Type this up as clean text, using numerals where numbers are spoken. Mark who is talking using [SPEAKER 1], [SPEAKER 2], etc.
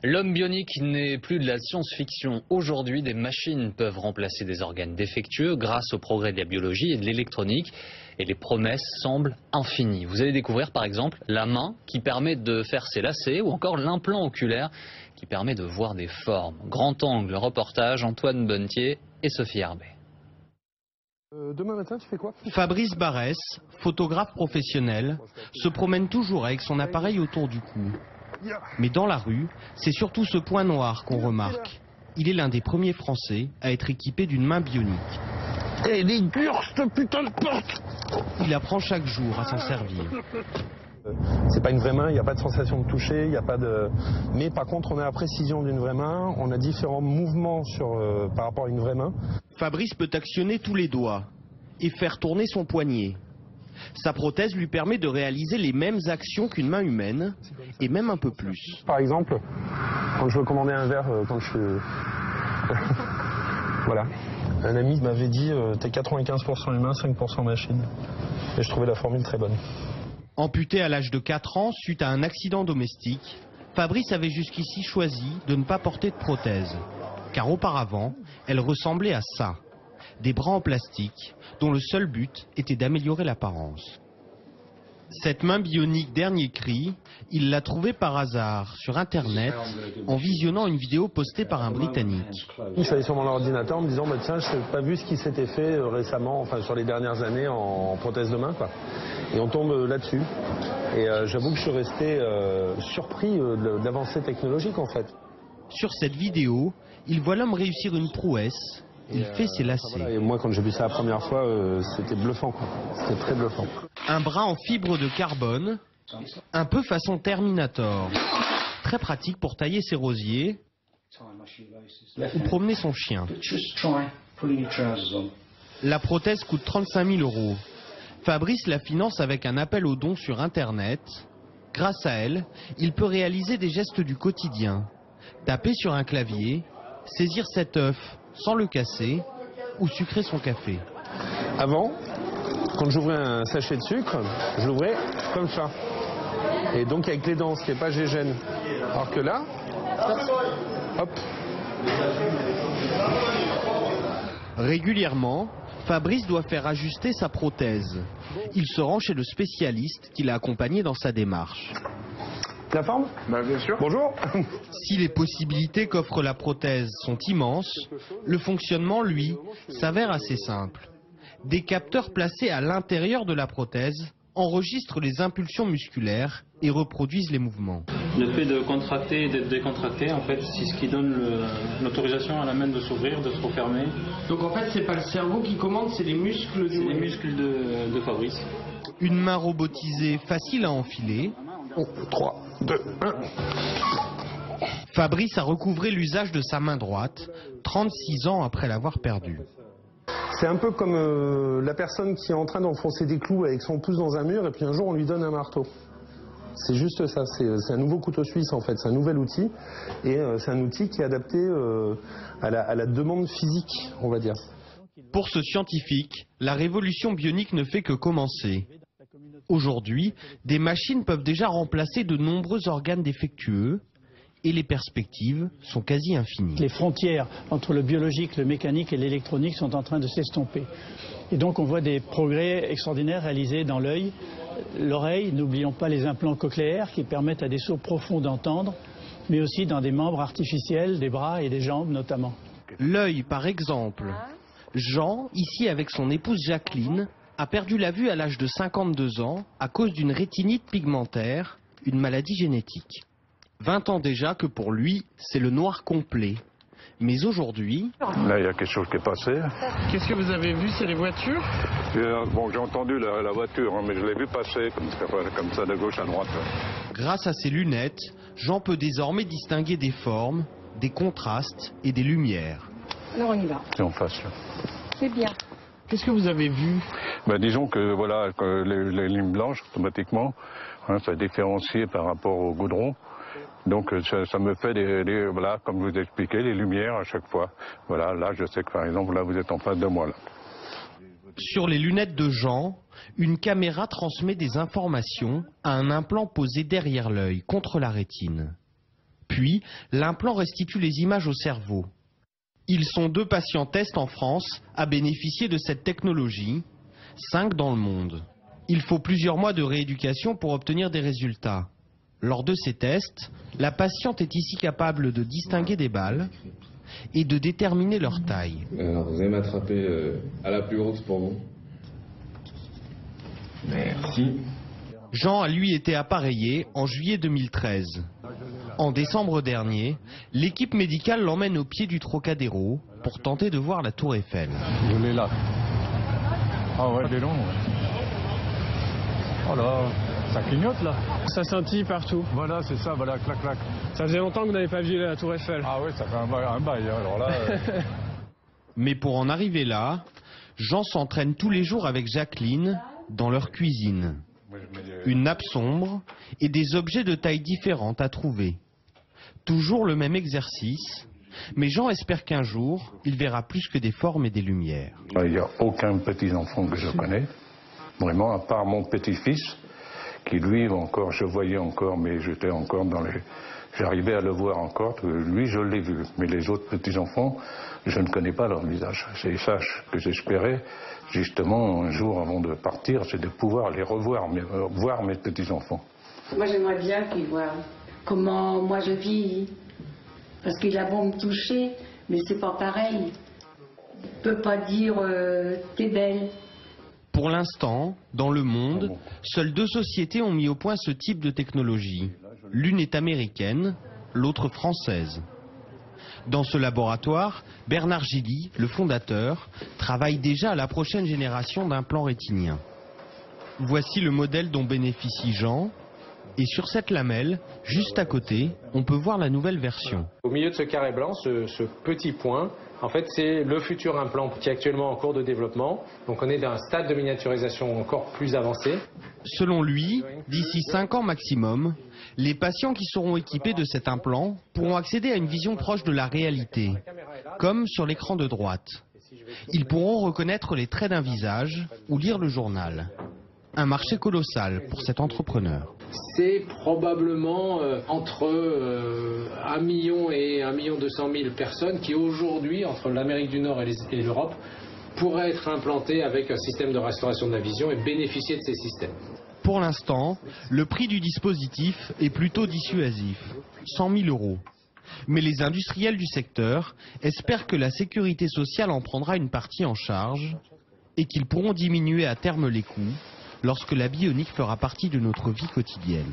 [SPEAKER 1] L'homme bionique n'est plus de la science-fiction. Aujourd'hui, des machines peuvent remplacer des organes défectueux grâce au progrès de la biologie et de l'électronique. Et les promesses semblent infinies. Vous allez découvrir par exemple la main qui permet de faire ses lacets ou encore l'implant oculaire qui permet de voir des formes. Grand angle, reportage, Antoine Bonnetier et Sophie Herbet.
[SPEAKER 2] Demain matin, tu fais quoi?
[SPEAKER 3] Fabrice Barès, photographe professionnel, se promène toujours avec son appareil autour du cou. Mais dans la rue, c'est surtout ce point noir qu'on remarque. Il est l'un des premiers Français à être équipé d'une main bionique.
[SPEAKER 2] Eh, il est dur, cette putain de porte!
[SPEAKER 3] Il apprend chaque jour à s'en servir.
[SPEAKER 2] C'est pas une vraie main, il n'y a pas de sensation de toucher, il n'y a pas de... Mais par contre, on a la précision d'une vraie main, on a différents mouvements par rapport à une vraie main.
[SPEAKER 3] Fabrice peut actionner tous les doigts et faire tourner son poignet. Sa prothèse lui permet de réaliser les mêmes actions qu'une main humaine, et même un peu plus.
[SPEAKER 2] Par exemple, quand je veux commander un verre, quand je suis... Voilà. Un ami m'avait dit, t'es 95% humain, 5% machine. Et je trouvais la formule très bonne.
[SPEAKER 3] Amputé à l'âge de 4 ans suite à un accident domestique, Fabrice avait jusqu'ici choisi de ne pas porter de prothèse. Car auparavant, elle ressemblait à ça. Des bras en plastique, dont le seul but était d'améliorer l'apparence. Cette main bionique dernier cri, il l'a trouvée par hasard sur Internet en visionnant une vidéo postée par un Britannique.
[SPEAKER 2] Je suis allé sur mon ordinateur en me disant, bah, tiens, je n'ai pas vu ce qui s'était fait récemment, enfin sur les dernières années en prothèse de main, quoi. Et on tombe là-dessus. Et j'avoue que je suis resté surpris de l'avancée technologique en fait.
[SPEAKER 3] Sur cette vidéo, il voit l'homme réussir une prouesse. Il fait ses lacets.
[SPEAKER 2] Voilà. Et moi, quand j'ai vu ça la première fois, c'était bluffant, quoi. C'était très bluffant.
[SPEAKER 3] Un bras en fibre de carbone, un peu façon Terminator. Très pratique pour tailler ses rosiers ou promener son chien. La prothèse coûte 35 000 €. Fabrice la finance avec un appel aux dons sur Internet. Grâce à elle, il peut réaliser des gestes du quotidien. Taper sur un clavier, saisir cet œuf sans le casser ou sucrer son café.
[SPEAKER 2] Avant, quand j'ouvrais un sachet de sucre, je l'ouvrais comme ça. Et donc avec les dents, ce qui n'est pas gêne. Alors que là, hop.
[SPEAKER 3] Régulièrement, Fabrice doit faire ajuster sa prothèse. Il se rend chez le spécialiste qui l'a accompagné dans sa démarche.
[SPEAKER 2] La forme? Bien sûr. Bonjour.
[SPEAKER 3] Si les possibilités qu'offre la prothèse sont immenses, le fonctionnement, lui, s'avère assez simple. Des capteurs placés à l'intérieur de la prothèse enregistrent les impulsions musculaires et reproduisent les mouvements.
[SPEAKER 4] Le fait de contracter et d'être décontracté, en fait, c'est ce qui donne l'autorisation à la main de s'ouvrir, de se refermer.
[SPEAKER 3] Donc en fait, c'est pas le cerveau qui commande, c'est les muscles
[SPEAKER 4] C'est les muscles de Fabrice.
[SPEAKER 3] Une main robotisée facile à enfiler.
[SPEAKER 2] 3, 2, 1.
[SPEAKER 3] Fabrice a recouvré l'usage de sa main droite, 36 ans après l'avoir perdue.
[SPEAKER 2] C'est un peu comme la personne qui est en train d'enfoncer des clous avec son pouce dans un mur et puis un jour on lui donne un marteau. C'est juste ça, c'est un nouveau couteau suisse en fait, c'est un nouvel outil et c'est un outil qui est adapté à la demande physique, on va dire.
[SPEAKER 3] Pour ce scientifique, la révolution bionique ne fait que commencer. Aujourd'hui, des machines peuvent déjà remplacer de nombreux organes défectueux et les perspectives sont quasi infinies.
[SPEAKER 5] Les frontières entre le biologique, le mécanique et l'électronique sont en train de s'estomper. Et donc on voit des progrès extraordinaires réalisés dans l'œil, l'oreille, n'oublions pas les implants cochléaires qui permettent à des sourds profonds d'entendre, mais aussi dans des membres artificiels, des bras et des jambes notamment.
[SPEAKER 3] L'œil par exemple. Jean, ici avec son épouse Jacqueline, a perdu la vue à l'âge de 52 ans à cause d'une rétinite pigmentaire, une maladie génétique. 20 ans déjà que pour lui, c'est le noir complet. Mais aujourd'hui...
[SPEAKER 6] Là, il y a quelque chose qui est passé.
[SPEAKER 3] Qu'est-ce que vous avez vu? C'est les voitures?
[SPEAKER 6] Bon, j'ai entendu la voiture, hein, mais je l'ai vu passer comme ça de gauche à droite.
[SPEAKER 3] Grâce à ses lunettes, Jean peut désormais distinguer des formes, des contrastes et des lumières.
[SPEAKER 7] Alors on y va.
[SPEAKER 6] C'est en face, là.
[SPEAKER 7] C'est bien.
[SPEAKER 3] Qu'est-ce que vous avez vu?
[SPEAKER 6] Ben, disons que voilà, que les lignes blanches, automatiquement, hein, ça différencie par rapport au goudron. Donc ça me fait voilà, comme je vous expliquais, les lumières à chaque fois. Voilà, là je sais que par exemple, là vous êtes en face de moi. Là.
[SPEAKER 3] Sur les lunettes de Jean, une caméra transmet des informations à un implant posé derrière l'œil, contre la rétine. Puis, l'implant restitue les images au cerveau. Ils sont 2 patients tests en France à bénéficier de cette technologie, 5 dans le monde. Il faut plusieurs mois de rééducation pour obtenir des résultats. Lors de ces tests, la patiente est ici capable de distinguer des balles et de déterminer leur taille.
[SPEAKER 7] Alors, vous allez m'attraper à la plus grosse pour vous. Merci.
[SPEAKER 3] Jean a lui été appareillé en juillet 2013. En décembre dernier, l'équipe médicale l'emmène au pied du Trocadéro pour tenter de voir la Tour Eiffel.
[SPEAKER 6] Je l'ai là. Ah ouais, c'est long. Oh là, ça clignote là.
[SPEAKER 8] Ça scintille partout.
[SPEAKER 6] Voilà, c'est ça, voilà, clac, clac.
[SPEAKER 8] Ça faisait longtemps que vous n'avez pas vu la Tour Eiffel.
[SPEAKER 6] Ah ouais, ça fait un bail, alors là...
[SPEAKER 3] Mais pour en arriver là, Jean s'entraîne tous les jours avec Jacqueline dans leur cuisine. Une nappe sombre et des objets de tailles différentes à trouver. Toujours le même exercice, mais Jean espère qu'un jour, il verra plus que des formes et des lumières.
[SPEAKER 6] Il n'y a aucun petit-enfant que je connais, vraiment, à part mon petit-fils, qui lui, encore, je voyais encore, mais j'étais encore dans les... J'arrivais à le voir encore, lui je l'ai vu, mais les autres petits-enfants, je ne connais pas leur visage. C'est ça que j'espérais, justement, un jour avant de partir, c'est de pouvoir les revoir, voir mes petits-enfants.
[SPEAKER 9] Moi j'aimerais bien qu'ils voient comment moi je vis, parce qu'il a beau me toucher, mais c'est pas pareil. Il peut pas dire t'es belle.
[SPEAKER 3] Pour l'instant, dans le monde, seules 2 sociétés ont mis au point ce type de technologie. L'une est américaine, l'autre française. Dans ce laboratoire, Bernard Gilly, le fondateur, travaille déjà à la prochaine génération d'implants rétiniens. Voici le modèle dont bénéficie Jean. Et sur cette lamelle, juste à côté, on peut voir la nouvelle version.
[SPEAKER 10] Au milieu de ce carré blanc, ce petit point, en fait, c'est le futur implant qui est actuellement en cours de développement. Donc on est dans un stade de miniaturisation encore plus avancé.
[SPEAKER 3] Selon lui, d'ici 5 ans maximum, les patients qui seront équipés de cet implant pourront accéder à une vision proche de la réalité, comme sur l'écran de droite. Ils pourront reconnaître les traits d'un visage ou lire le journal. Un marché colossal pour cet entrepreneur.
[SPEAKER 10] C'est probablement entre 1 million et 1,2 million de personnes qui aujourd'hui, entre l'Amérique du Nord et l'Europe, pourraient être implantées avec un système de restauration de la vision et bénéficier de ces systèmes.
[SPEAKER 3] Pour l'instant, le prix du dispositif est plutôt dissuasif, 100 000 €. Mais les industriels du secteur espèrent que la sécurité sociale en prendra une partie en charge et qu'ils pourront diminuer à terme les coûts lorsque la bionique fera partie de notre vie quotidienne.